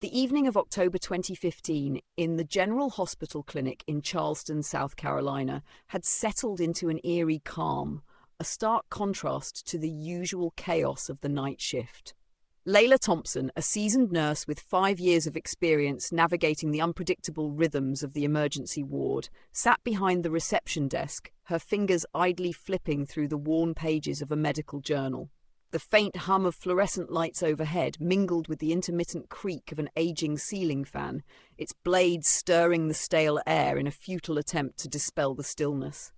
The evening of October 2015 in the General Hospital Clinic in Charleston, South Carolina, had settled into an eerie calm, a stark contrast to the usual chaos of the night shift. Layla Thompson, a seasoned nurse with 5 years of experience navigating the unpredictable rhythms of the emergency ward, sat behind the reception desk, her fingers idly flipping through the worn pages of a medical journal. The faint hum of fluorescent lights overhead mingled with the intermittent creak of an aging ceiling fan, its blades stirring the stale air in a futile attempt to dispel the stillness.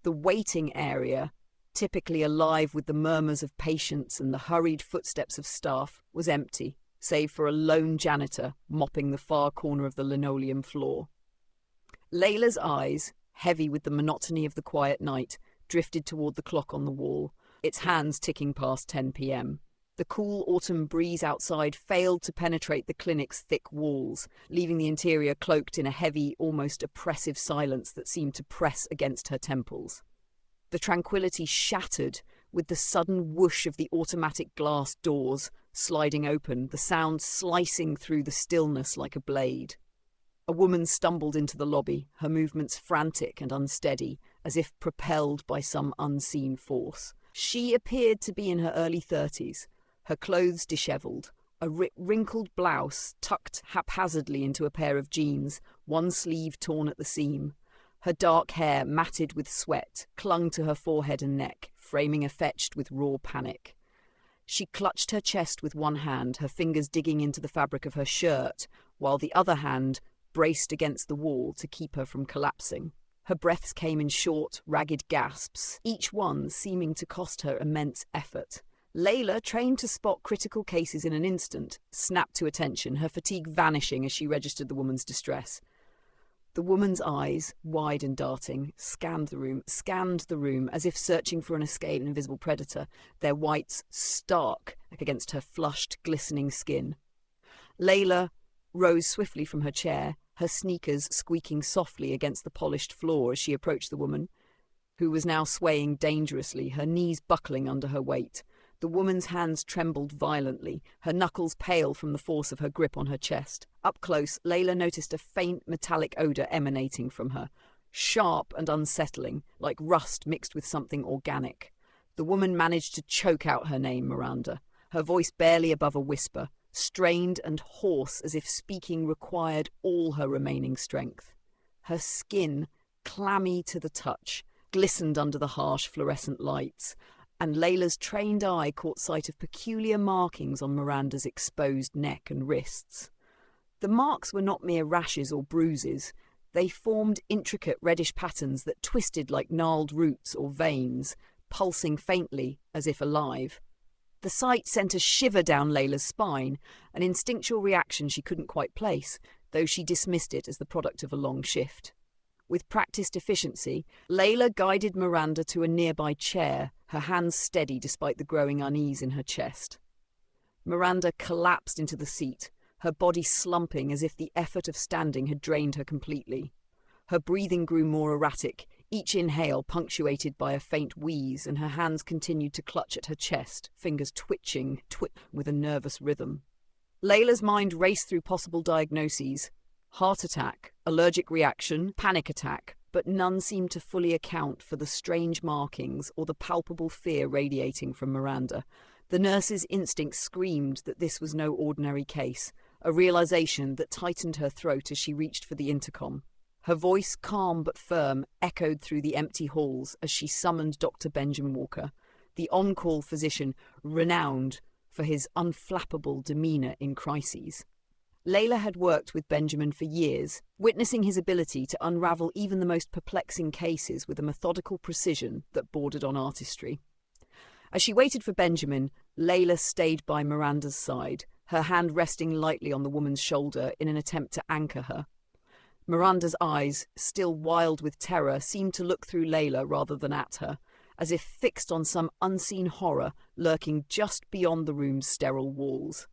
The waiting area, typically alive with the murmurs of patients and the hurried footsteps of staff, was empty, save for a lone janitor mopping the far corner of the linoleum floor. Layla's eyes, heavy with the monotony of the quiet night, drifted toward the clock on the wall, its hands ticking past 10 p.m. The cool autumn breeze outside failed to penetrate the clinic's thick walls, leaving the interior cloaked in a heavy, almost oppressive silence that seemed to press against her temples. The tranquility shattered with the sudden whoosh of the automatic glass doors sliding open, the sound slicing through the stillness like a blade. A woman stumbled into the lobby, her movements frantic and unsteady, as if propelled by some unseen force. She appeared to be in her early 30s, her clothes dishevelled, a wrinkled blouse tucked haphazardly into a pair of jeans, one sleeve torn at the seam. Her dark hair, matted with sweat, clung to her forehead and neck, framing a fetched with raw panic. She clutched her chest with one hand, her fingers digging into the fabric of her shirt, while the other hand braced against the wall to keep her from collapsing. Her breaths came in short, ragged gasps, each one seeming to cost her immense effort. Layla, trained to spot critical cases in an instant, snapped to attention, her fatigue vanishing as she registered the woman's distress. The woman's eyes, wide and darting, scanned the room as if searching for an escaped invisible predator, their whites stark against her flushed, glistening skin. Layla rose swiftly from her chair, her sneakers squeaking softly against the polished floor as she approached the woman, who was now swaying dangerously, her knees buckling under her weight. The woman's hands trembled violently, her knuckles pale from the force of her grip on her chest. Up close, Layla noticed a faint metallic odour emanating from her, sharp and unsettling, like rust mixed with something organic. The woman managed to choke out her name, Miranda, her voice barely above a whisper, strained and hoarse as if speaking required all her remaining strength. Her skin, clammy to the touch, glistened under the harsh fluorescent lights, and Layla's trained eye caught sight of peculiar markings on Miranda's exposed neck and wrists. The marks were not mere rashes or bruises. They formed intricate reddish patterns that twisted like gnarled roots or veins, pulsing faintly as if alive. The sight sent a shiver down Layla's spine, an instinctual reaction she couldn't quite place, though she dismissed it as the product of a long shift. With practiced efficiency, Layla guided Miranda to a nearby chair, her hands steady despite the growing unease in her chest. Miranda collapsed into the seat, her body slumping as if the effort of standing had drained her completely. Her breathing grew more erratic, each inhale punctuated by a faint wheeze, and her hands continued to clutch at her chest, fingers twitching with a nervous rhythm. Layla's mind raced through possible diagnoses: heart attack, allergic reaction, panic attack, but none seemed to fully account for the strange markings or the palpable fear radiating from Miranda. The nurse's instinct screamed that this was no ordinary case, a realization that tightened her throat as she reached for the intercom. Her voice, calm but firm, echoed through the empty halls as she summoned Dr. Benjamin Walker, the on-call physician renowned for his unflappable demeanor in crises. Layla had worked with Benjamin for years, witnessing his ability to unravel even the most perplexing cases with a methodical precision that bordered on artistry. As she waited for Benjamin, Layla stayed by Miranda's side, her hand resting lightly on the woman's shoulder in an attempt to anchor her. Miranda's eyes, still wild with terror, seemed to look through Layla rather than at her, as if fixed on some unseen horror lurking just beyond the room's sterile walls.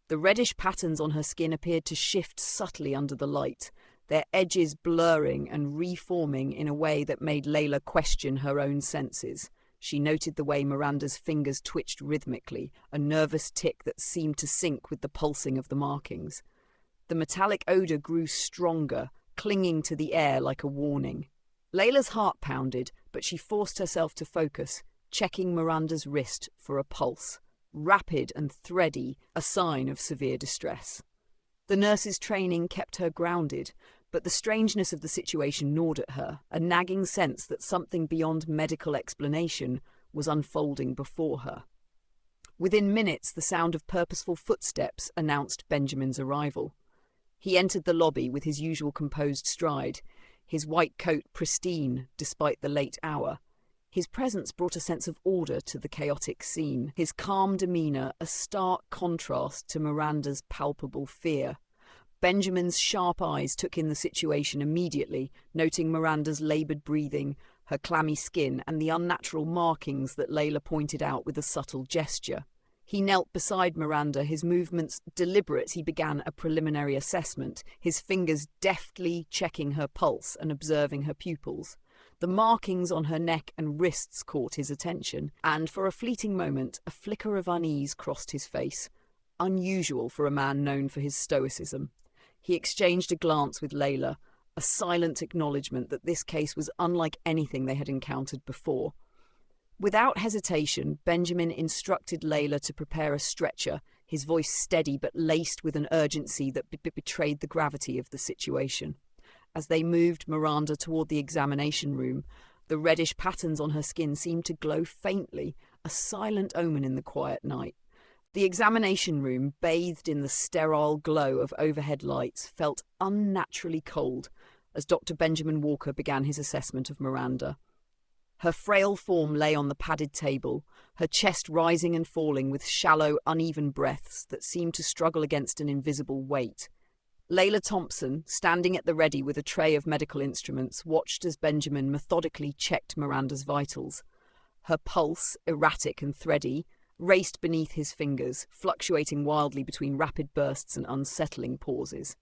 The reddish patterns on her skin appeared to shift subtly under the light, their edges blurring and reforming in a way that made Layla question her own senses. She noted the way Miranda's fingers twitched rhythmically, a nervous tick that seemed to sync with the pulsing of the markings. The metallic odor grew stronger, clinging to the air like a warning. Layla's heart pounded, but she forced herself to focus, checking Miranda's wrist for a pulse. Rapid and thready, a sign of severe distress. The nurse's training kept her grounded, but the strangeness of the situation gnawed at her, a nagging sense that something beyond medical explanation was unfolding before her. Within minutes, the sound of purposeful footsteps announced Benjamin's arrival. He entered the lobby with his usual composed stride, his white coat pristine despite the late hour. His presence brought a sense of order to the chaotic scene, his calm demeanour a stark contrast to Miranda's palpable fear. Benjamin's sharp eyes took in the situation immediately, noting Miranda's laboured breathing, her clammy skin, and the unnatural markings that Layla pointed out with a subtle gesture. He knelt beside Miranda, his movements deliberate. He began a preliminary assessment, his fingers deftly checking her pulse and observing her pupils. The markings on her neck and wrists caught his attention, and for a fleeting moment a flicker of unease crossed his face, unusual for a man known for his stoicism. He exchanged a glance with Layla, a silent acknowledgement that this case was unlike anything they had encountered before. Without hesitation, Benjamin instructed Layla to prepare a stretcher, his voice steady but laced with an urgency that betrayed the gravity of the situation. As they moved Miranda toward the examination room, the reddish patterns on her skin seemed to glow faintly, a silent omen in the quiet night. The examination room, bathed in the sterile glow of overhead lights, felt unnaturally cold as Dr. Benjamin Walker began his assessment of Miranda. Her frail form lay on the padded table, her chest rising and falling with shallow, uneven breaths that seemed to struggle against an invisible weight. Layla Thompson, standing at the ready with a tray of medical instruments, watched as Benjamin methodically checked Miranda's vitals. Her pulse, erratic and thready, raced beneath his fingers, fluctuating wildly between rapid bursts and unsettling pauses.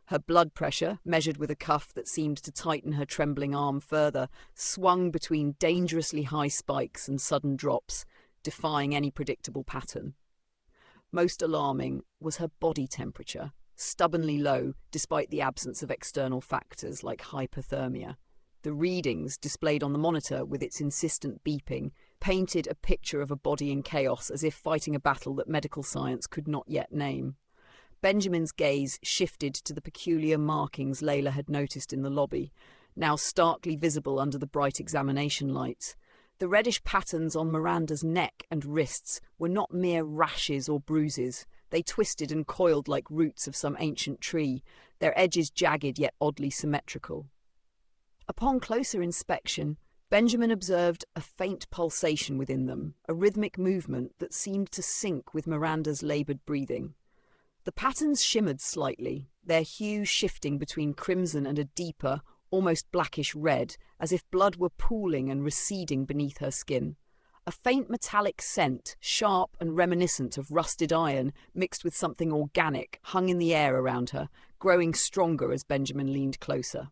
Her blood pressure, measured with a cuff that seemed to tighten her trembling arm further, swung between dangerously high spikes and sudden drops, defying any predictable pattern. Most alarming was her body temperature, stubbornly low despite the absence of external factors like hypothermia. The readings, displayed on the monitor with its insistent beeping, painted a picture of a body in chaos, as if fighting a battle that medical science could not yet name. Benjamin's gaze shifted to the peculiar markings Layla had noticed in the lobby, now starkly visible under the bright examination lights. The reddish patterns on Miranda's neck and wrists were not mere rashes or bruises. They twisted and coiled like roots of some ancient tree, their edges jagged yet oddly symmetrical. Upon closer inspection, Benjamin observed a faint pulsation within them, a rhythmic movement that seemed to sync with Miranda's laboured breathing. The patterns shimmered slightly, their hue shifting between crimson and a deeper, almost blackish red, as if blood were pooling and receding beneath her skin. A faint metallic scent, sharp and reminiscent of rusted iron mixed with something organic, hung in the air around her, growing stronger as Benjamin leaned closer.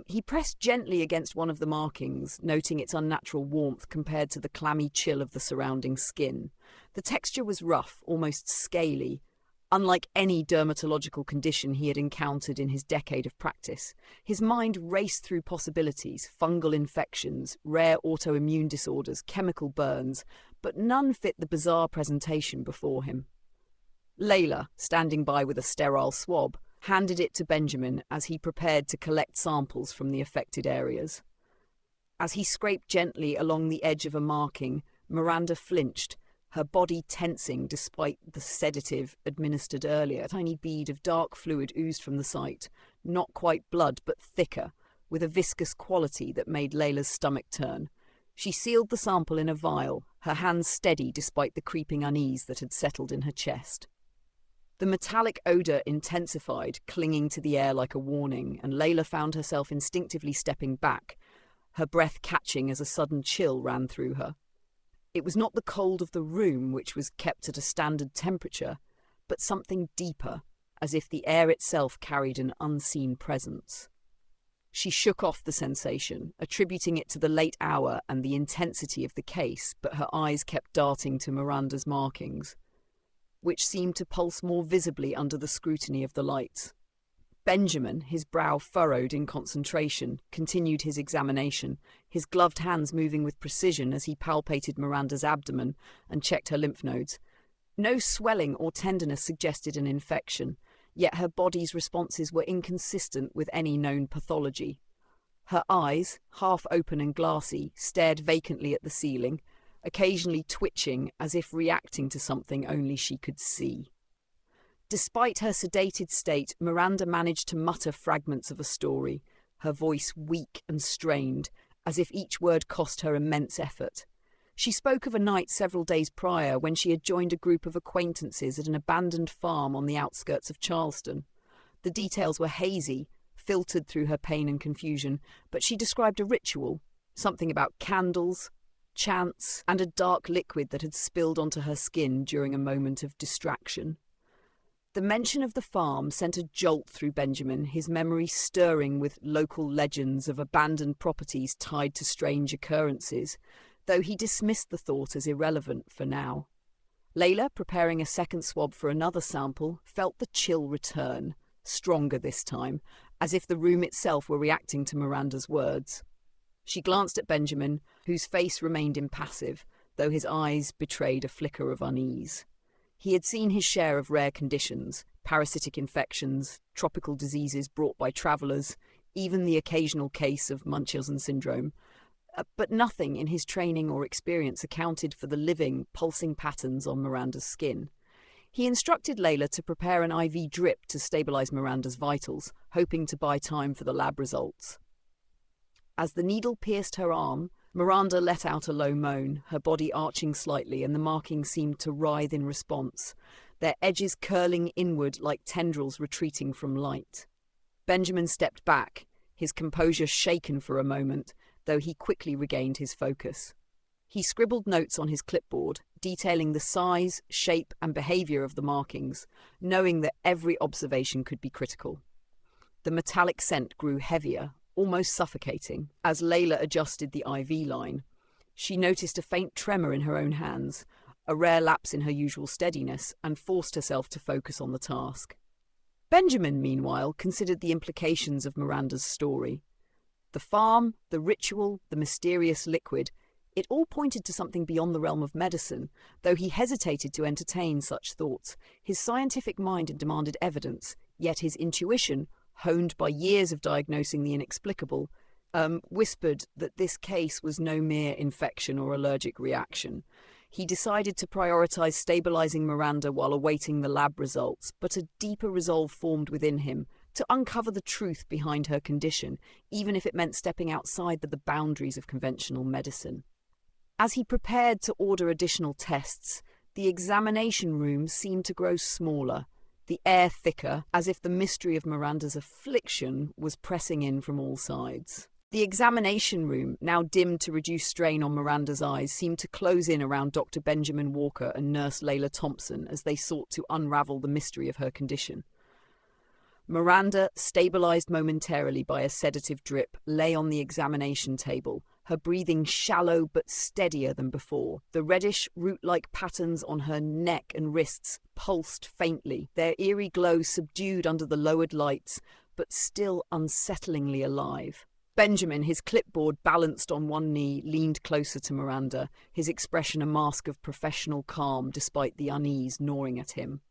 He pressed gently against one of the markings, noting its unnatural warmth compared to the clammy chill of the surrounding skin. The texture was rough, almost scaly, unlike any dermatological condition he had encountered in his decade of practice. His mind raced through possibilities: fungal infections, rare autoimmune disorders, chemical burns, but none fit the bizarre presentation before him. Layla, standing by with a sterile swab, handed it to Benjamin as he prepared to collect samples from the affected areas. As he scraped gently along the edge of a marking, Miranda flinched, her body tensing despite the sedative administered earlier. A tiny bead of dark fluid oozed from the site, not quite blood but thicker, with a viscous quality that made Layla's stomach turn. She sealed the sample in a vial, her hands steady despite the creeping unease that had settled in her chest. The metallic odour intensified, clinging to the air like a warning, and Layla found herself instinctively stepping back, her breath catching as a sudden chill ran through her. It was not the cold of the room, which was kept at a standard temperature, but something deeper, as if the air itself carried an unseen presence. She shook off the sensation, attributing it to the late hour and the intensity of the case, but her eyes kept darting to Miranda's markings, which seemed to pulse more visibly under the scrutiny of the lights. Benjamin, his brow furrowed in concentration, continued his examination, his gloved hands moving with precision as he palpated Miranda's abdomen and checked her lymph nodes. No swelling or tenderness suggested an infection, yet her body's responses were inconsistent with any known pathology. Her eyes, half open and glassy, stared vacantly at the ceiling, occasionally twitching as if reacting to something only she could see. Despite her sedated state, Miranda managed to mutter fragments of a story, her voice weak and strained, as if each word cost her immense effort. She spoke of a night several days prior when she had joined a group of acquaintances at an abandoned farm on the outskirts of Charleston. The details were hazy, filtered through her pain and confusion, but she described a ritual, something about candles, chants, and a dark liquid that had spilled onto her skin during a moment of distraction. The mention of the farm sent a jolt through Benjamin, his memory stirring with local legends of abandoned properties tied to strange occurrences, though he dismissed the thought as irrelevant for now. Layla, preparing a second swab for another sample, felt the chill return, stronger this time, as if the room itself were reacting to Miranda's words. She glanced at Benjamin, whose face remained impassive, though his eyes betrayed a flicker of unease. He had seen his share of rare conditions, parasitic infections, tropical diseases brought by travellers, even the occasional case of Munchausen syndrome, but nothing in his training or experience accounted for the living, pulsing patterns on Miranda's skin. He instructed Layla to prepare an IV drip to stabilise Miranda's vitals, hoping to buy time for the lab results. As the needle pierced her arm, Miranda let out a low moan, her body arching slightly, and the markings seemed to writhe in response, their edges curling inward like tendrils retreating from light. Benjamin stepped back, his composure shaken for a moment, though he quickly regained his focus. He scribbled notes on his clipboard, detailing the size, shape, and behaviour of the markings, knowing that every observation could be critical. The metallic scent grew heavier, almost suffocating, as Layla adjusted the IV line. She noticed a faint tremor in her own hands, a rare lapse in her usual steadiness, and forced herself to focus on the task. Benjamin, meanwhile, considered the implications of Miranda's story. The farm, the ritual, the mysterious liquid, it all pointed to something beyond the realm of medicine, though he hesitated to entertain such thoughts. His scientific mind had demanded evidence, yet his intuition, honed by years of diagnosing the inexplicable, whispered that this case was no mere infection or allergic reaction. He decided to prioritize stabilizing Miranda while awaiting the lab results, but a deeper resolve formed within him to uncover the truth behind her condition, even if it meant stepping outside the boundaries of conventional medicine. As he prepared to order additional tests, the examination room seemed to grow smaller, the air thicker, as if the mystery of Miranda's affliction was pressing in from all sides. The examination room, now dimmed to reduce strain on Miranda's eyes, seemed to close in around Dr. Benjamin Walker and Nurse Layla Thompson as they sought to unravel the mystery of her condition. Miranda, stabilized momentarily by a sedative drip, lay on the examination table, her breathing shallow but steadier than before. The reddish, root-like patterns on her neck and wrists pulsed faintly, their eerie glow subdued under the lowered lights, but still unsettlingly alive. Benjamin, his clipboard balanced on one knee, leaned closer to Miranda, his expression a mask of professional calm despite the unease gnawing at him.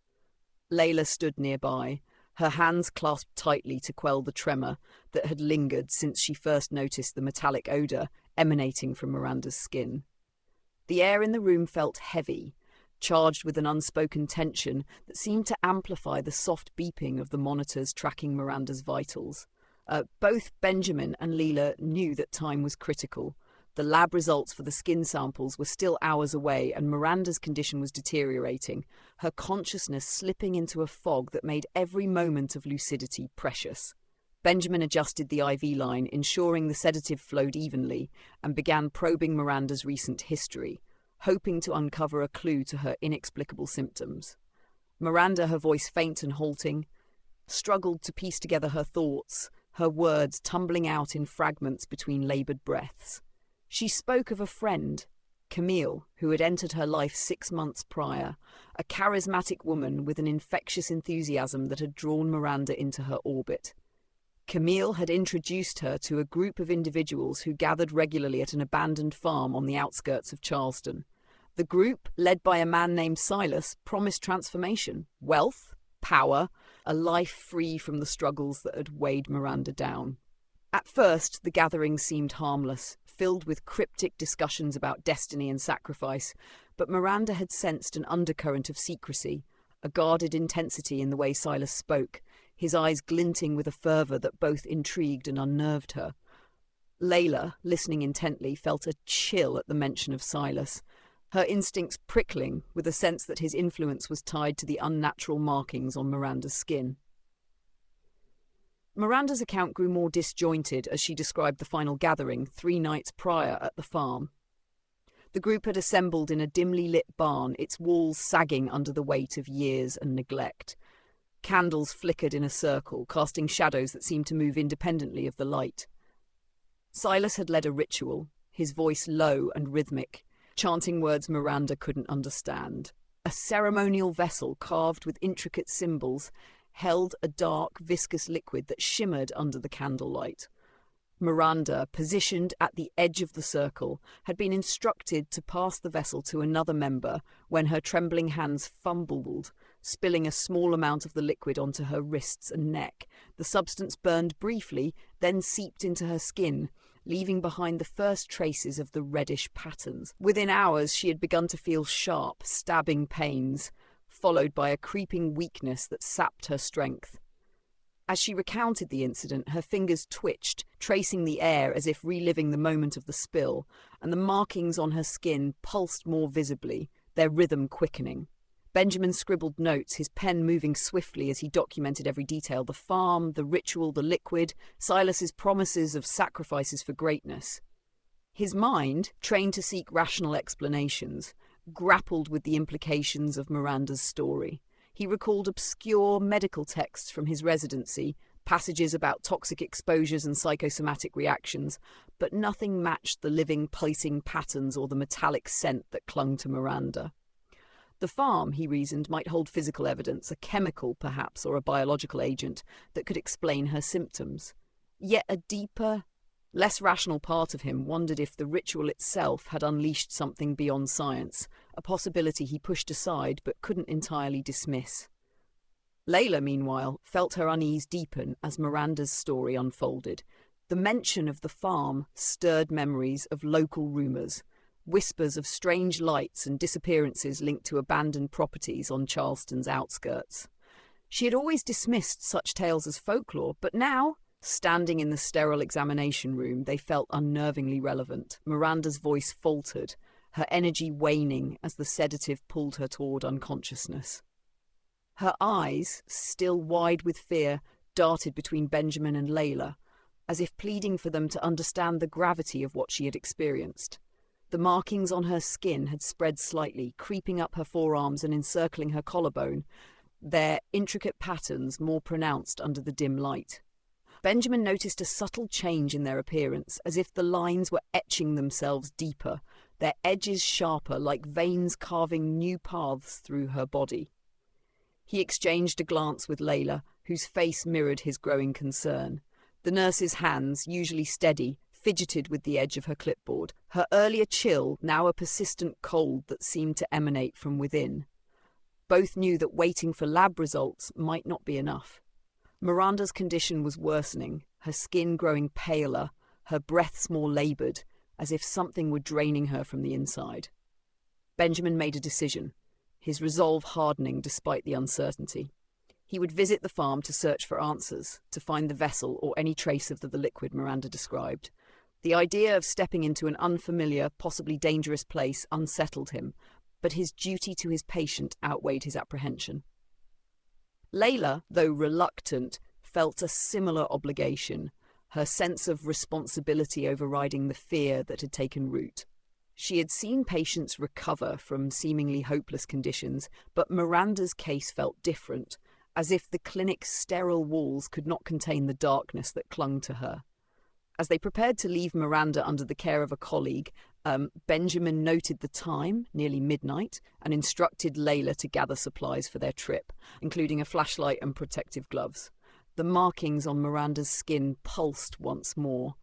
Layla stood nearby, her hands clasped tightly to quell the tremor that had lingered since she first noticed the metallic odour emanating from Miranda's skin. The air in the room felt heavy, charged with an unspoken tension that seemed to amplify the soft beeping of the monitors tracking Miranda's vitals. Both Benjamin and Layla knew that time was critical. The lab results for the skin samples were still hours away, and Miranda's condition was deteriorating, her consciousness slipping into a fog that made every moment of lucidity precious. Benjamin adjusted the IV line, ensuring the sedative flowed evenly, and began probing Miranda's recent history, hoping to uncover a clue to her inexplicable symptoms. Miranda, her voice faint and halting, struggled to piece together her thoughts, her words tumbling out in fragments between laboured breaths. She spoke of a friend, Camille, who had entered her life 6 months prior, a charismatic woman with an infectious enthusiasm that had drawn Miranda into her orbit. Camille had introduced her to a group of individuals who gathered regularly at an abandoned farm on the outskirts of Charleston. The group, led by a man named Silas, promised transformation, wealth, power, a life free from the struggles that had weighed Miranda down. At first, the gathering seemed harmless, filled with cryptic discussions about destiny and sacrifice, but Miranda had sensed an undercurrent of secrecy, a guarded intensity in the way Silas spoke, his eyes glinting with a fervour that both intrigued and unnerved her. Layla, listening intently, felt a chill at the mention of Silas, her instincts prickling with a sense that his influence was tied to the unnatural markings on Miranda's skin. Miranda's account grew more disjointed as she described the final gathering 3 nights prior at the farm. The group had assembled in a dimly lit barn, its walls sagging under the weight of years and neglect. Candles flickered in a circle, casting shadows that seemed to move independently of the light. Silas had led a ritual, his voice low and rhythmic, chanting words Miranda couldn't understand. A ceremonial vessel carved with intricate symbols held a dark, viscous liquid that shimmered under the candlelight. Miranda, positioned at the edge of the circle, had been instructed to pass the vessel to another member when her trembling hands fumbled, spilling a small amount of the liquid onto her wrists and neck. The substance burned briefly, then seeped into her skin, leaving behind the first traces of the reddish patterns. Within hours, she had begun to feel sharp, stabbing pains, followed by a creeping weakness that sapped her strength. As she recounted the incident, her fingers twitched, tracing the air as if reliving the moment of the spill, and the markings on her skin pulsed more visibly, their rhythm quickening. Benjamin scribbled notes, his pen moving swiftly as he documented every detail: the farm, the ritual, the liquid, Silas's promises of sacrifices for greatness. His mind, trained to seek rational explanations, grappled with the implications of Miranda's story. He recalled obscure medical texts from his residency, passages about toxic exposures and psychosomatic reactions, but nothing matched the living, pulsing patterns or the metallic scent that clung to Miranda. The farm, he reasoned, might hold physical evidence, a chemical perhaps, or a biological agent that could explain her symptoms. Yet a deeper, less rational part of him wondered if the ritual itself had unleashed something beyond science, a possibility he pushed aside but couldn't entirely dismiss. Layla, meanwhile, felt her unease deepen as Miranda's story unfolded. The mention of the farm stirred memories of local rumours, whispers of strange lights and disappearances linked to abandoned properties on Charleston's outskirts. She had always dismissed such tales as folklore, but now, standing in the sterile examination room, they felt unnervingly relevant. Miranda's voice faltered, her energy waning as the sedative pulled her toward unconsciousness. Her eyes, still wide with fear, darted between Benjamin and Layla, as if pleading for them to understand the gravity of what she had experienced. The markings on her skin had spread slightly, creeping up her forearms and encircling her collarbone, their intricate patterns more pronounced under the dim light. Benjamin noticed a subtle change in their appearance, as if the lines were etching themselves deeper, their edges sharper, like veins carving new paths through her body. He exchanged a glance with Layla, whose face mirrored his growing concern. The nurse's hands, usually steady, fidgeted with the edge of her clipboard, her earlier chill now a persistent cold that seemed to emanate from within. Both knew that waiting for lab results might not be enough. Miranda's condition was worsening, her skin growing paler, her breaths more laboured, as if something were draining her from the inside. Benjamin made a decision, his resolve hardening despite the uncertainty. He would visit the farm to search for answers, to find the vessel or any trace of the liquid Miranda described. The idea of stepping into an unfamiliar, possibly dangerous place unsettled him, but his duty to his patient outweighed his apprehension. Layla, though reluctant, felt a similar obligation, her sense of responsibility overriding the fear that had taken root. She had seen patients recover from seemingly hopeless conditions, but Miranda's case felt different, as if the clinic's sterile walls could not contain the darkness that clung to her. As they prepared to leave Miranda under the care of a colleague, Benjamin noted the time, nearly midnight, and instructed Layla to gather supplies for their trip, including a flashlight and protective gloves. The markings on Miranda's skin pulsed once more,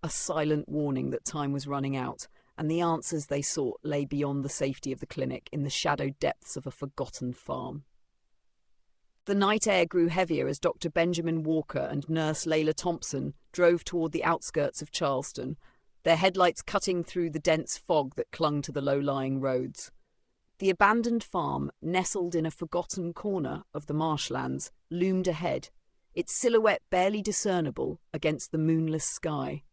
a silent warning that time was running out, and the answers they sought lay beyond the safety of the clinic in the shadowed depths of a forgotten farm. The night air grew heavier as Dr. Benjamin Walker and nurse Layla Thompson drove toward the outskirts of Charleston, their headlights cutting through the dense fog that clung to the low-lying roads. The abandoned farm, nestled in a forgotten corner of the marshlands, loomed ahead, its silhouette barely discernible against the moonless sky.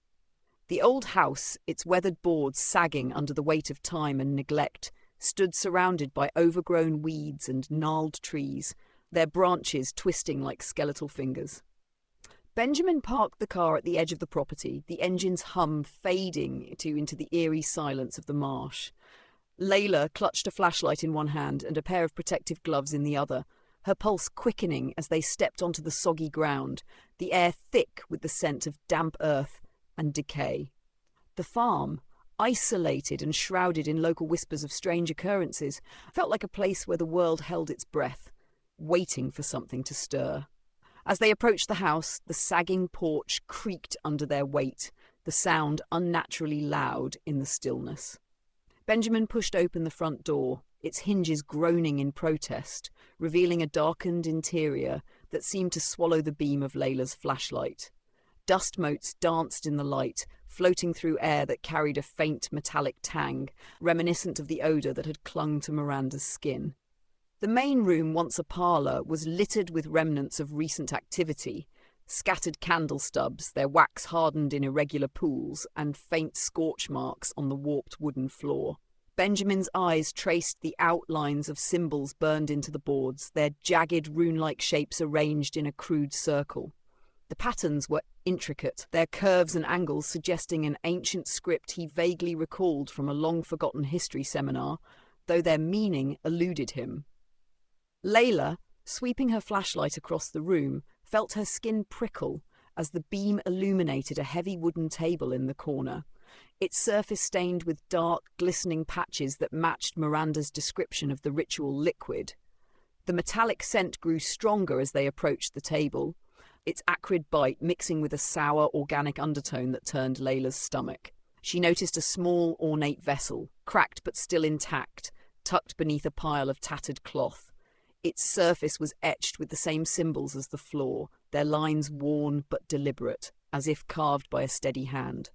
The old house, its weathered boards sagging under the weight of time and neglect, stood surrounded by overgrown weeds and gnarled trees, their branches twisting like skeletal fingers. Benjamin parked the car at the edge of the property, the engine's hum fading into the eerie silence of the marsh. Layla clutched a flashlight in one hand and a pair of protective gloves in the other, her pulse quickening as they stepped onto the soggy ground, the air thick with the scent of damp earth and decay. The farm, isolated and shrouded in local whispers of strange occurrences, felt like a place where the world held its breath, waiting for something to stir. As they approached the house, the sagging porch creaked under their weight, the sound unnaturally loud in the stillness. Benjamin pushed open the front door, its hinges groaning in protest, revealing a darkened interior that seemed to swallow the beam of Layla's flashlight. Dust motes danced in the light, floating through air that carried a faint metallic tang, reminiscent of the odour that had clung to Miranda's skin. The main room, once a parlour, was littered with remnants of recent activity, scattered candle stubs, their wax hardened in irregular pools, and faint scorch marks on the warped wooden floor. Benjamin's eyes traced the outlines of symbols burned into the boards, their jagged rune-like shapes arranged in a crude circle. The patterns were intricate, their curves and angles suggesting an ancient script he vaguely recalled from a long-forgotten history seminar, though their meaning eluded him. Layla, sweeping her flashlight across the room, felt her skin prickle as the beam illuminated a heavy wooden table in the corner, its surface stained with dark, glistening patches that matched Miranda's description of the ritual liquid. The metallic scent grew stronger as they approached the table, its acrid bite mixing with a sour, organic undertone that turned Layla's stomach. She noticed a small, ornate vessel, cracked but still intact, tucked beneath a pile of tattered cloth. Its surface was etched with the same symbols as the floor, their lines worn but deliberate, as if carved by a steady hand.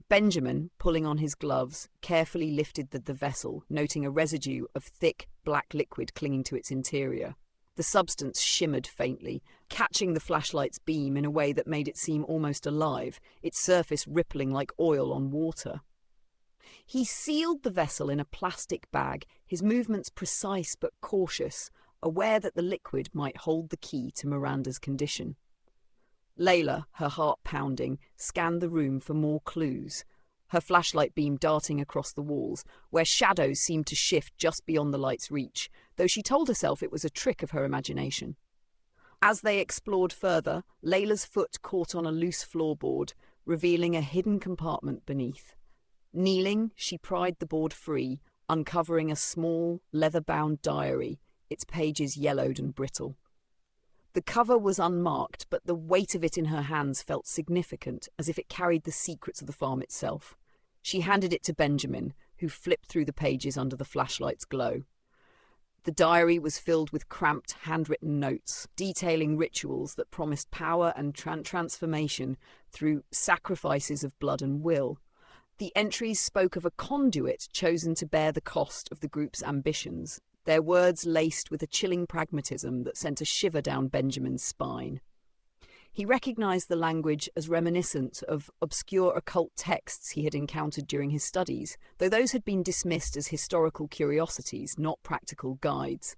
Benjamin, pulling on his gloves, carefully lifted the vessel, noting a residue of thick, black liquid clinging to its interior. The substance shimmered faintly, catching the flashlight's beam in a way that made it seem almost alive, its surface rippling like oil on water. He sealed the vessel in a plastic bag, his movements precise but cautious, aware that the liquid might hold the key to Miranda's condition. Layla, her heart pounding, scanned the room for more clues, her flashlight beam darting across the walls, where shadows seemed to shift just beyond the light's reach, though she told herself it was a trick of her imagination. As they explored further, Layla's foot caught on a loose floorboard, revealing a hidden compartment beneath. Kneeling, she pried the board free, uncovering a small, leather-bound diary, its pages yellowed and brittle. The cover was unmarked, but the weight of it in her hands felt significant, as if it carried the secrets of the farm itself. She handed it to Benjamin, who flipped through the pages under the flashlight's glow. The diary was filled with cramped, handwritten notes, detailing rituals that promised power and transformation through sacrifices of blood and will. The entries spoke of a conduit chosen to bear the cost of the group's ambitions, their words laced with a chilling pragmatism that sent a shiver down Benjamin's spine. He recognized the language as reminiscent of obscure occult texts he had encountered during his studies, though those had been dismissed as historical curiosities, not practical guides.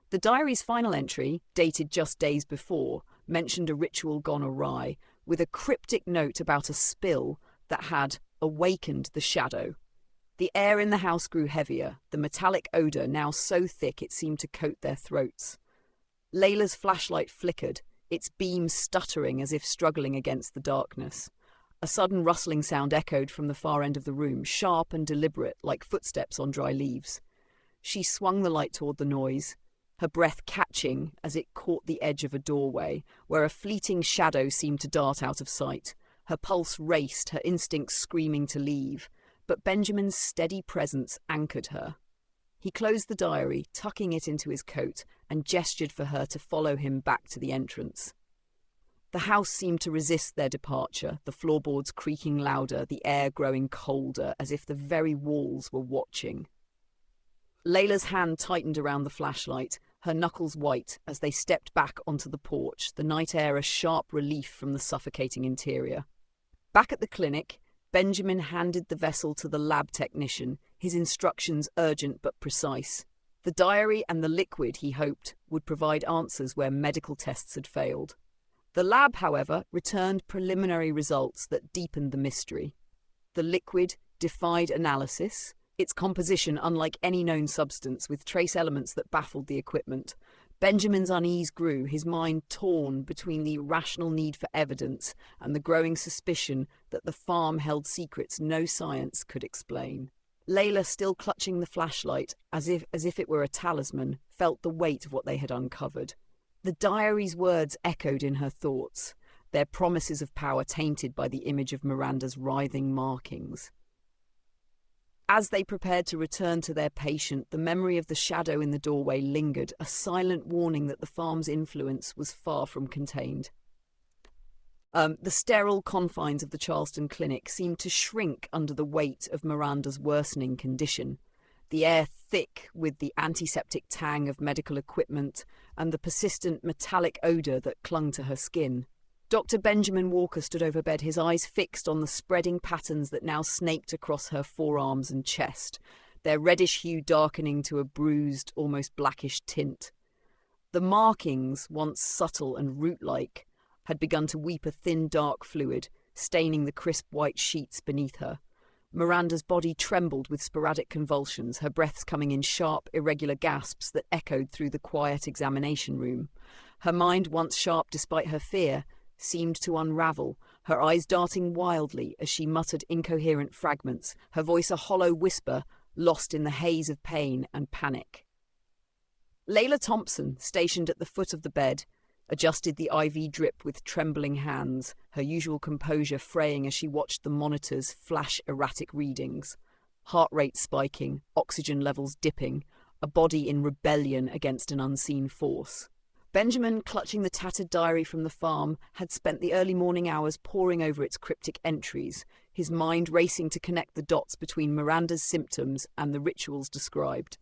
The diary's final entry, dated just days before, mentioned a ritual gone awry, with a cryptic note about a spill that had awakened the shadow. The air in the house grew heavier, the metallic odour now so thick it seemed to coat their throats. Layla's flashlight flickered, its beam stuttering as if struggling against the darkness. A sudden rustling sound echoed from the far end of the room, sharp and deliberate, like footsteps on dry leaves. She swung the light toward the noise, her breath catching as it caught the edge of a doorway, where a fleeting shadow seemed to dart out of sight. Her pulse raced, her instincts screaming to leave, but Benjamin's steady presence anchored her. He closed the diary, tucking it into his coat, and gestured for her to follow him back to the entrance. The house seemed to resist their departure, the floorboards creaking louder, the air growing colder, as if the very walls were watching. Layla's hand tightened around the flashlight, her knuckles white as they stepped back onto the porch, the night air a sharp relief from the suffocating interior. Back at the clinic, Benjamin handed the vessel to the lab technician, his instructions urgent but precise. The diary and the liquid, he hoped, would provide answers where medical tests had failed. The lab, however, returned preliminary results that deepened the mystery. The liquid defied analysis, its composition unlike any known substance, with trace elements that baffled the equipment. Benjamin's unease grew, his mind torn between the irrational need for evidence and the growing suspicion that the farm held secrets no science could explain. Layla, still clutching the flashlight as if it were a talisman, felt the weight of what they had uncovered. The diary's words echoed in her thoughts, their promises of power tainted by the image of Miranda's writhing markings. As they prepared to return to their patient, the memory of the shadow in the doorway lingered, a silent warning that the farm's influence was far from contained. The sterile confines of the Charleston clinic seemed to shrink under the weight of Miranda's worsening condition, the air thick with the antiseptic tang of medical equipment and the persistent metallic odour that clung to her skin. Dr. Benjamin Walker stood over bed, his eyes fixed on the spreading patterns that now snaked across her forearms and chest, their reddish hue darkening to a bruised, almost blackish tint. The markings, once subtle and root-like, had begun to weep a thin, dark fluid, staining the crisp white sheets beneath her. Miranda's body trembled with sporadic convulsions, her breaths coming in sharp, irregular gasps that echoed through the quiet examination room. Her mind, once sharp despite her fear, seemed to unravel, her eyes darting wildly as she muttered incoherent fragments, her voice a hollow whisper lost in the haze of pain and panic. Layla Thompson, stationed at the foot of the bed, adjusted the IV drip with trembling hands, her usual composure fraying as she watched the monitors flash erratic readings. Heart rate spiking, oxygen levels dipping, a body in rebellion against an unseen force. Benjamin, clutching the tattered diary from the farm, had spent the early morning hours poring over its cryptic entries, his mind racing to connect the dots between Miranda's symptoms and the rituals described.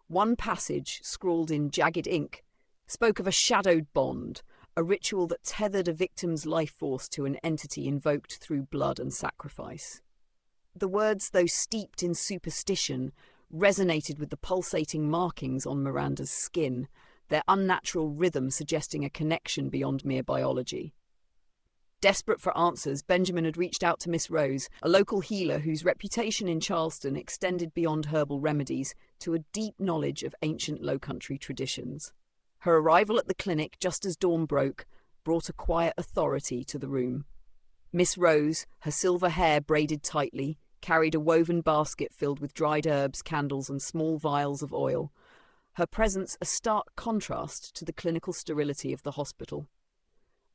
One passage, scrawled in jagged ink, spoke of a shadowed bond, a ritual that tethered a victim's life force to an entity invoked through blood and sacrifice. The words, though steeped in superstition, resonated with the pulsating markings on Miranda's skin, their unnatural rhythm suggesting a connection beyond mere biology. Desperate for answers, Benjamin had reached out to Miss Rose, a local healer whose reputation in Charleston extended beyond herbal remedies to a deep knowledge of ancient Low-Country traditions. Her arrival at the clinic just as dawn broke brought a quiet authority to the room. Miss Rose, her silver hair braided tightly, carried a woven basket filled with dried herbs, candles, and small vials of oil, her presence a stark contrast to the clinical sterility of the hospital.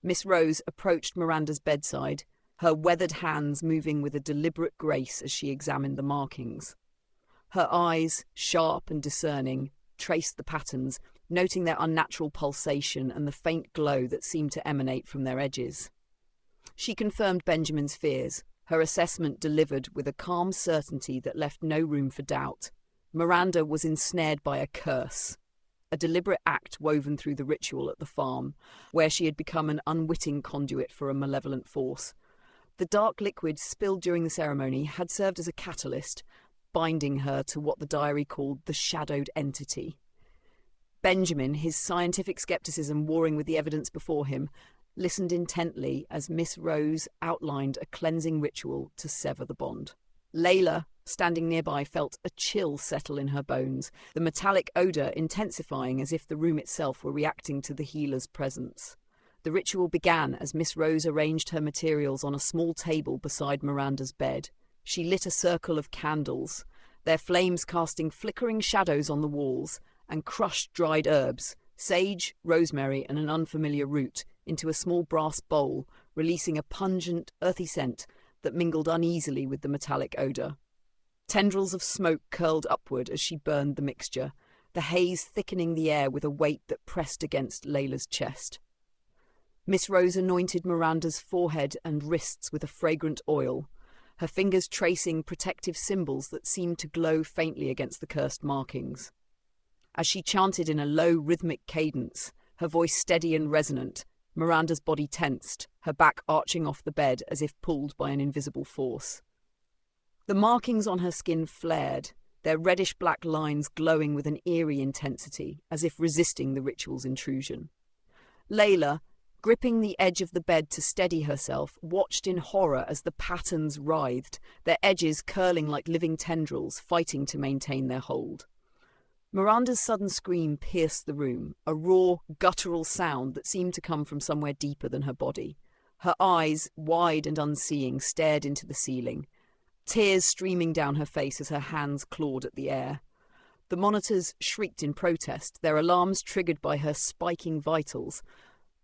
Miss Rose approached Miranda's bedside, her weathered hands moving with a deliberate grace as she examined the markings. Her eyes, sharp and discerning, traced the patterns, noting their unnatural pulsation and the faint glow that seemed to emanate from their edges. She confirmed Benjamin's fears, her assessment delivered with a calm certainty that left no room for doubt. Miranda was ensnared by a curse, a deliberate act woven through the ritual at the farm, where she had become an unwitting conduit for a malevolent force. The dark liquid spilled during the ceremony had served as a catalyst, binding her to what the diary called the shadowed entity. Benjamin, his scientific skepticism warring with the evidence before him, listened intently as Miss Rose outlined a cleansing ritual to sever the bond. Layla, standing nearby, felt a chill settle in her bones, the metallic odour intensifying as if the room itself were reacting to the healer's presence. The ritual began as Miss Rose arranged her materials on a small table beside Miranda's bed. She lit a circle of candles, their flames casting flickering shadows on the walls, and crushed dried herbs, sage, rosemary, and an unfamiliar root, into a small brass bowl, releasing a pungent, earthy scent that mingled uneasily with the metallic odour. Tendrils of smoke curled upward as she burned the mixture, the haze thickening the air with a weight that pressed against Layla's chest. Miss Rose anointed Miranda's forehead and wrists with a fragrant oil, her fingers tracing protective symbols that seemed to glow faintly against the cursed markings. As she chanted in a low, rhythmic cadence, her voice steady and resonant, Miranda's body tensed, her back arching off the bed as if pulled by an invisible force. The markings on her skin flared, their reddish-black lines glowing with an eerie intensity, as if resisting the ritual's intrusion. Layla, gripping the edge of the bed to steady herself, watched in horror as the patterns writhed, their edges curling like living tendrils, fighting to maintain their hold. Miranda's sudden scream pierced the room, a raw, guttural sound that seemed to come from somewhere deeper than her body. Her eyes, wide and unseeing, stared into the ceiling, tears streaming down her face as her hands clawed at the air. The monitors shrieked in protest, their alarms triggered by her spiking vitals,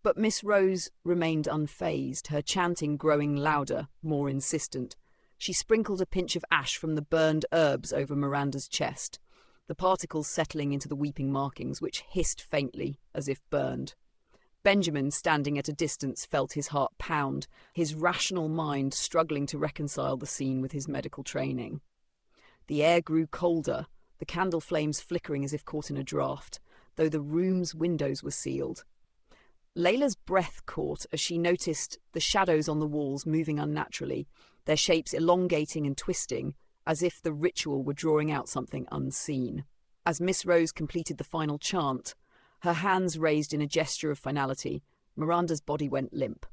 but Miss Rose remained unfazed, her chanting growing louder, more insistent. She sprinkled a pinch of ash from the burned herbs over Miranda's chest, the particles settling into the weeping markings, which hissed faintly as if burned. Benjamin, standing at a distance, felt his heart pound, his rational mind struggling to reconcile the scene with his medical training. The air grew colder, the candle flames flickering as if caught in a draught, though the room's windows were sealed. Layla's breath caught as she noticed the shadows on the walls moving unnaturally, their shapes elongating and twisting, as if the ritual were drawing out something unseen. As Miss Rose completed the final chant, her hands raised in a gesture of finality, Miranda's body went limp,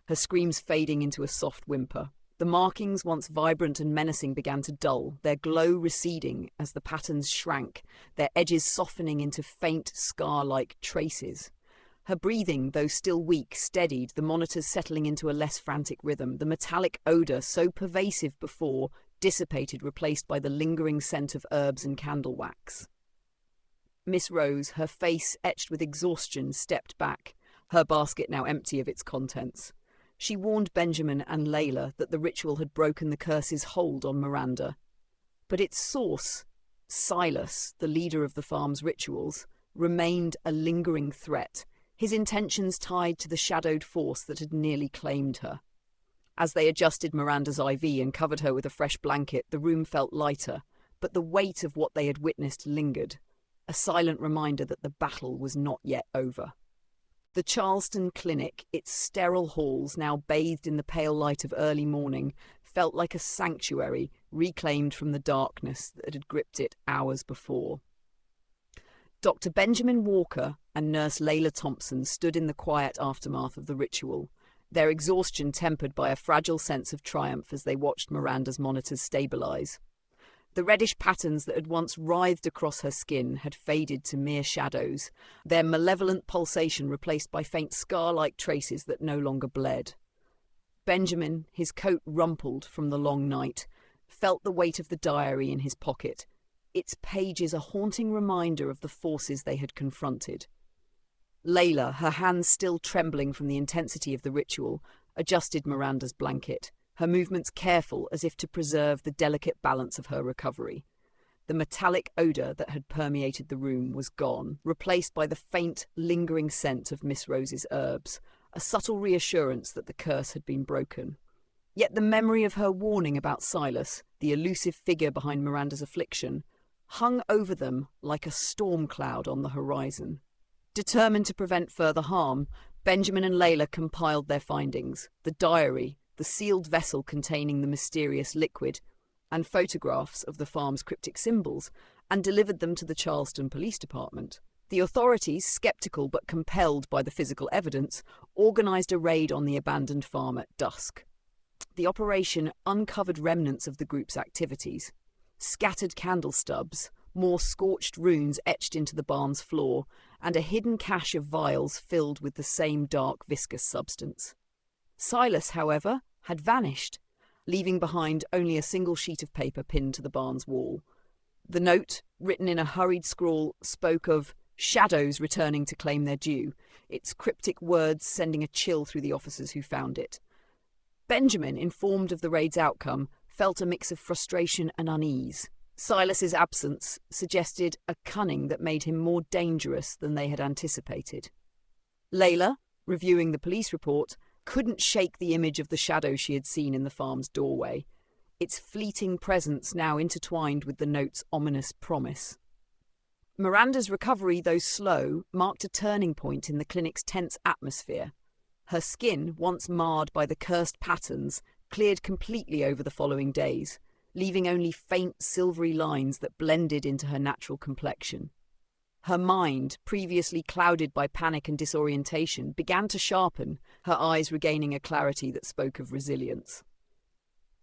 her screams fading into a soft whimper. The markings, once vibrant and menacing, began to dull, their glow receding as the patterns shrank, their edges softening into faint, scar-like traces. Her breathing, though still weak, steadied, the monitors settling into a less frantic rhythm, the metallic odour, so pervasive before, dissipated, replaced by the lingering scent of herbs and candle wax. Miss Rose, her face etched with exhaustion, stepped back, her basket now empty of its contents. She warned Benjamin and Layla that the ritual had broken the curse's hold on Miranda. But its source, Silas, the leader of the farm's rituals, remained a lingering threat, his intentions tied to the shadowed force that had nearly claimed her. As they adjusted Miranda's IV and covered her with a fresh blanket, the room felt lighter, but the weight of what they had witnessed lingered, a silent reminder that the battle was not yet over. The Charleston Clinic, its sterile halls now bathed in the pale light of early morning, felt like a sanctuary reclaimed from the darkness that had gripped it hours before. Dr. Benjamin Walker and Nurse Layla Thompson stood in the quiet aftermath of the ritual, their exhaustion tempered by a fragile sense of triumph as they watched Miranda's monitors stabilize. The reddish patterns that had once writhed across her skin had faded to mere shadows, their malevolent pulsation replaced by faint scar-like traces that no longer bled. Benjamin, his coat rumpled from the long night, felt the weight of the diary in his pocket, its pages a haunting reminder of the forces they had confronted. Layla, her hands still trembling from the intensity of the ritual, adjusted Miranda's blanket, her movements careful as if to preserve the delicate balance of her recovery. The metallic odour that had permeated the room was gone, replaced by the faint, lingering scent of Miss Rose's herbs, a subtle reassurance that the curse had been broken. Yet the memory of her warning about Silas, the elusive figure behind Miranda's affliction, hung over them like a storm cloud on the horizon. Determined to prevent further harm, Benjamin and Layla compiled their findings, the diary, the sealed vessel containing the mysterious liquid, and photographs of the farm's cryptic symbols, and delivered them to the Charleston Police Department. The authorities, sceptical but compelled by the physical evidence, organised a raid on the abandoned farm at dusk. The operation uncovered remnants of the group's activities, scattered candle stubs, more scorched runes etched into the barn's floor, and a hidden cache of vials filled with the same dark viscous substance. Silas, however, had vanished, leaving behind only a single sheet of paper pinned to the barn's wall. The note, written in a hurried scrawl, spoke of shadows returning to claim their due, its cryptic words sending a chill through the officers who found it. Benjamin, informed of the raid's outcome, felt a mix of frustration and unease. Silas's absence suggested a cunning that made him more dangerous than they had anticipated. Layla, reviewing the police report, couldn't shake the image of the shadow she had seen in the farm's doorway, its fleeting presence now intertwined with the note's ominous promise. Miranda's recovery, though slow, marked a turning point in the clinic's tense atmosphere. Her skin, once marred by the cursed patterns, cleared completely over the following days, leaving only faint silvery lines that blended into her natural complexion. Her mind, previously clouded by panic and disorientation, began to sharpen, her eyes regaining a clarity that spoke of resilience.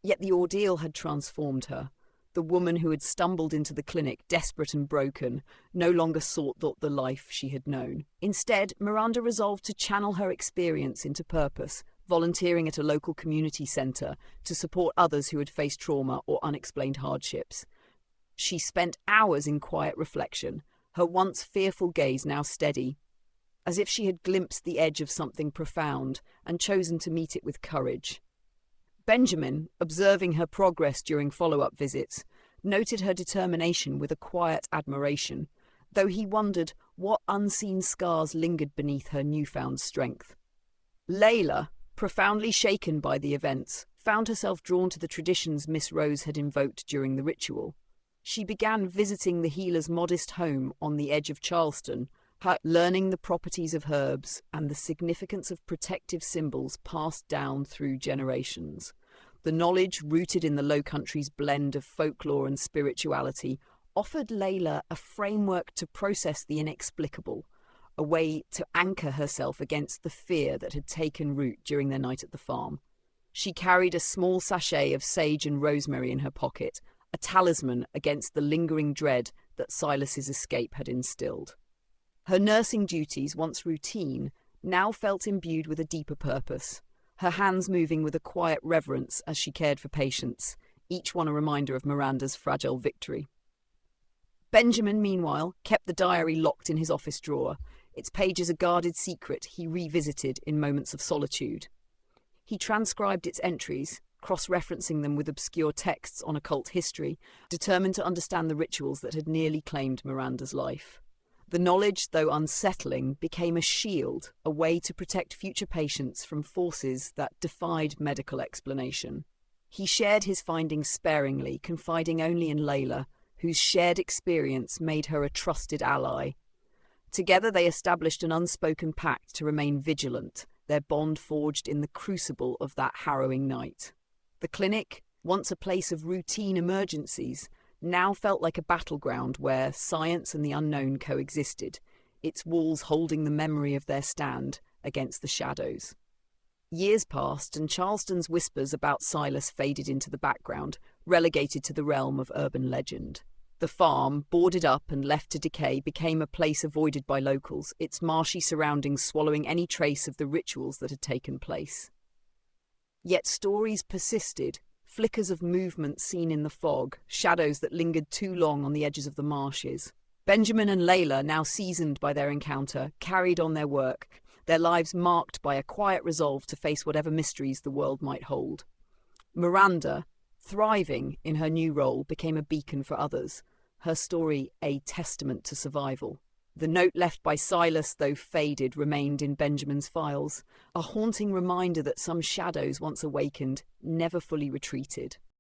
Yet the ordeal had transformed her. The woman who had stumbled into the clinic, desperate and broken, no longer sought the life she had known. Instead, Miranda resolved to channel her experience into purpose, volunteering at a local community centre to support others who had faced trauma or unexplained hardships. She spent hours in quiet reflection, her once fearful gaze now steady, as if she had glimpsed the edge of something profound and chosen to meet it with courage. Benjamin, observing her progress during follow-up visits, noted her determination with a quiet admiration, though he wondered what unseen scars lingered beneath her newfound strength. Layla, profoundly shaken by the events, found herself drawn to the traditions Miss Rose had invoked during the ritual. She began visiting the healer's modest home on the edge of Charleston, learning the properties of herbs and the significance of protective symbols passed down through generations. The knowledge, rooted in the Low Country's blend of folklore and spirituality, offered Layla a framework to process the inexplicable, a way to anchor herself against the fear that had taken root during their night at the farm. She carried a small sachet of sage and rosemary in her pocket, a talisman against the lingering dread that Silas's escape had instilled. Her nursing duties, once routine, now felt imbued with a deeper purpose, her hands moving with a quiet reverence as she cared for patients, each one a reminder of Miranda's fragile victory. Benjamin, meanwhile, kept the diary locked in his office drawer, its pages a guarded secret he revisited in moments of solitude. He transcribed its entries, cross-referencing them with obscure texts on occult history, determined to understand the rituals that had nearly claimed Miranda's life. The knowledge, though unsettling, became a shield, a way to protect future patients from forces that defied medical explanation. He shared his findings sparingly, confiding only in Layla, whose shared experience made her a trusted ally. Together they established an unspoken pact to remain vigilant, their bond forged in the crucible of that harrowing night. The clinic, once a place of routine emergencies, now felt like a battleground where science and the unknown coexisted, its walls holding the memory of their stand against the shadows. Years passed, and Charleston's whispers about Silas faded into the background, relegated to the realm of urban legend. The farm, boarded up and left to decay, became a place avoided by locals, its marshy surroundings swallowing any trace of the rituals that had taken place. Yet stories persisted, flickers of movement seen in the fog, shadows that lingered too long on the edges of the marshes. Benjamin and Layla, now seasoned by their encounter, carried on their work, their lives marked by a quiet resolve to face whatever mysteries the world might hold. Miranda, thriving in her new role, became a beacon for others, her story a testament to survival. The note left by Silas, though faded, remained in Benjamin's files, a haunting reminder that some shadows once awakened never fully retreated.